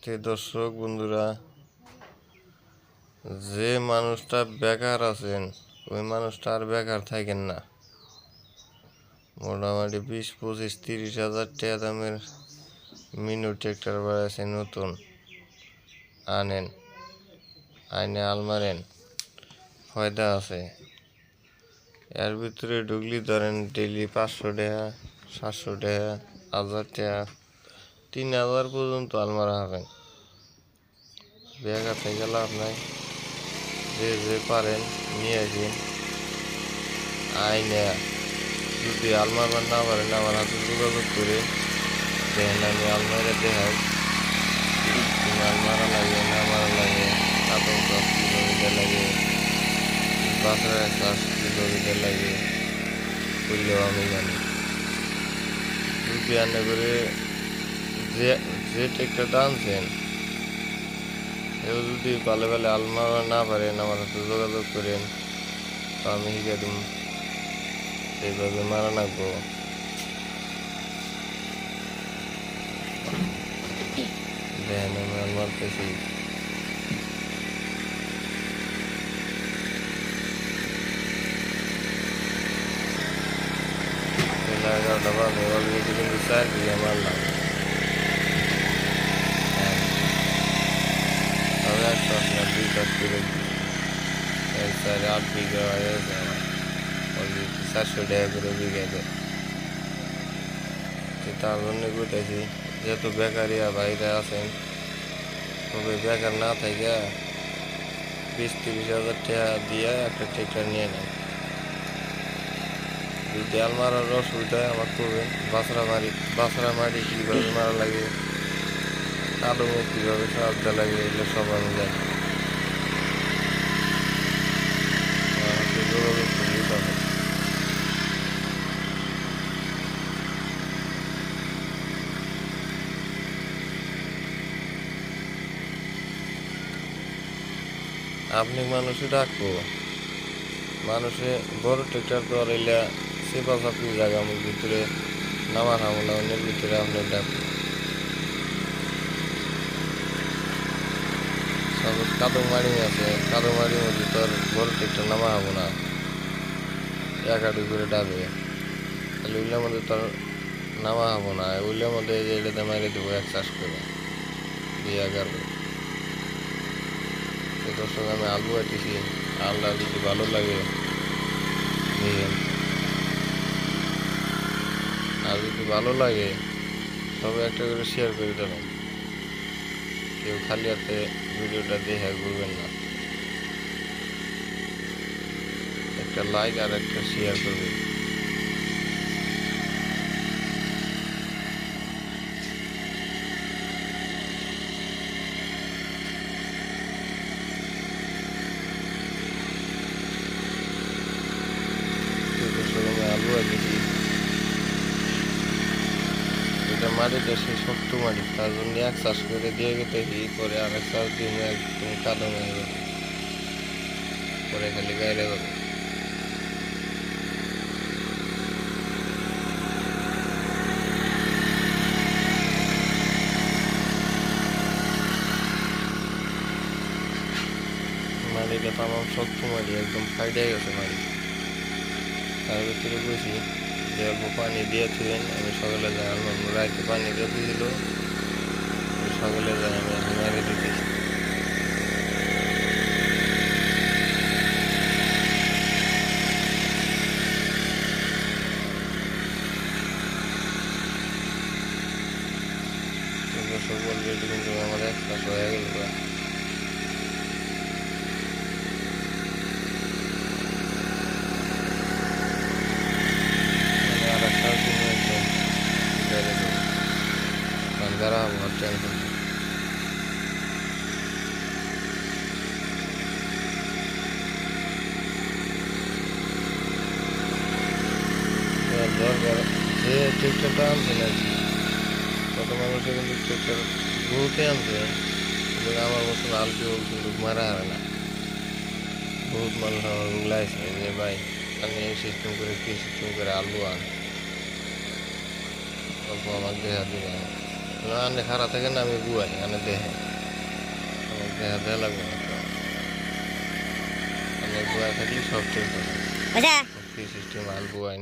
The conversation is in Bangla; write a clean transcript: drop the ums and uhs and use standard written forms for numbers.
দর্শক বন্ধুরা, যে মানুষটা বেকার আছেন ওই মানুষটা আর বেকার থাকেন না। মোটামুটি 20, 25, 30 হাজার টাকা দামের মিনি ট্রাক্টর বাড়াইছে নতুন, আনেন আইনে আলমারেন, ফায়দা আছে। এর ভিতরে ঢুকলি ধরেন ডেইলি 500 টাকা, 700 টাকা, 1000 টাকা, 3000 পর্যন্ত আলমারা হবেন। বেকার থেকে লাভ নাই। যে পারেন নিয়ে আসেন, আইনে যদি আলমার না পারেন আমার হাতে যোগাযোগ করে দেখেন, আমি আলমারে দেখাই আলমারা লাগে না মারা লাগে, কাপড় 10 কিলোমিটার লাগে, বাসের 10 কিলোমিটার লাগে, করলেও আমি জানি। যদি আনে করে যে ট্রাক্টরটা আনছেন এও যদি ভালো ভালো আলমারা না পারেন আমার হাতে যোগাযোগ করেন, তো আমি শিখে দিন এইভাবে মারা রাখবো। দেখেন আমি আলমার পেয়েছি, এগারোটা বাজে অলরেডি কিন্তু 4 বিঘা মারলাম। তবে 1 কাজ না 2 কাজ করে 8 বিঘা হয়ে গেছে আমার অলরেডি, 400 টাকা করে বিঘা দেয়। তার জন্য করতেছি, যেহেতু বেকারিয়া বাইরে আছেন, তবে বেকার না থাকে 20-30 হাজার টাকা দিয়ে একটা ট্রাক্টর নিয়ে নেন। যদি আলমারার অসুবিধা হয় আমার করবেন। বাছরা মারি কীভাবে মারা লাগে, কালো কীভাবে সাহায্য লাগে, এগুলো সব আমি জানি। যোগাযোগ করলেই পাবেন। আপনি মানুষে ডাকবো, মানুষে বড় ট্রাক্টর তো আর এলা সেবা চাপি জায়গা আমার ভিতরে নামার হামলা অন্যের ভিতরে আপনি ডাকবো। সাপোজ কাদমারি আছে, কাদমারির মধ্যে তো আর বড় ট্রাক্টর নামা হবো না, একাডি করে ডাবে, তাহলে ওইগুলোর মধ্যে তো আর নামা হবো না। ওইগুলোর মধ্যে যে এটাতে মারি দেবো 1 চাষ করে দিয়ে 11। দর্শক আমি আলু আটিছি, আলুটা যদি ভালো লাগে নিয়েন, আর যদি ভালো লাগে তবে একটা করে শেয়ার করে দেবেন। কেউ খালি হাতে ভিডিওটা দেখে ঘুরবেন না, একটা লাইক আর একটা শেয়ার করবেন। আলু আটিছি, এটা মাটিটা সে শক্ত মাটি, তার জন্য 1 চাষ করে দিয়ে গেতেছি, পরে আর 1 চাষ দিন একদম কাদা হয়ে যাবে, পরে খালি গাইলে যাবে। মাটিটা তামাম শক্ত মাটি, একদম ফাইটে গেছে মাটি। তার ভিতরে বসি যে অল্প পানি দিয়ে থুবেন, আমি সকালে যাই আলমার রাইতে পানি দিয়ে দিয়েছিল, সকালে যাই আমি আলমারে দিতেছি। সব অলরেডি কিন্তু আমার 1 চাষ হয়ে গেল। আর 1 চাষ দিন একদম গাইলে দেবো, কারণ যারা আমার টেনশন দরকার। যে ট্রাক্টরটা আনছেন আর কি, কত মানুষে কিন্তু ট্রাক্টর বহুতে আনছে, কিন্তু আমার মতন আলু কিন্তু মারা হারে না। বহুত মানুষ আমার উগলাইছে যে ভাই আমি এই সিস্টেম করে কি সিস্টেম করে আলু আন, অল্প আমাকে দেখা দিবে। আনে খারাপ থাকে না আমি বুয়াই আনে দেহে আমার দেহা দেয়া লাগবে না তো আনে বুয়াই থাকলে সব ঠিক হবে আচ্ছা সিস্টেম আর বুয়াই না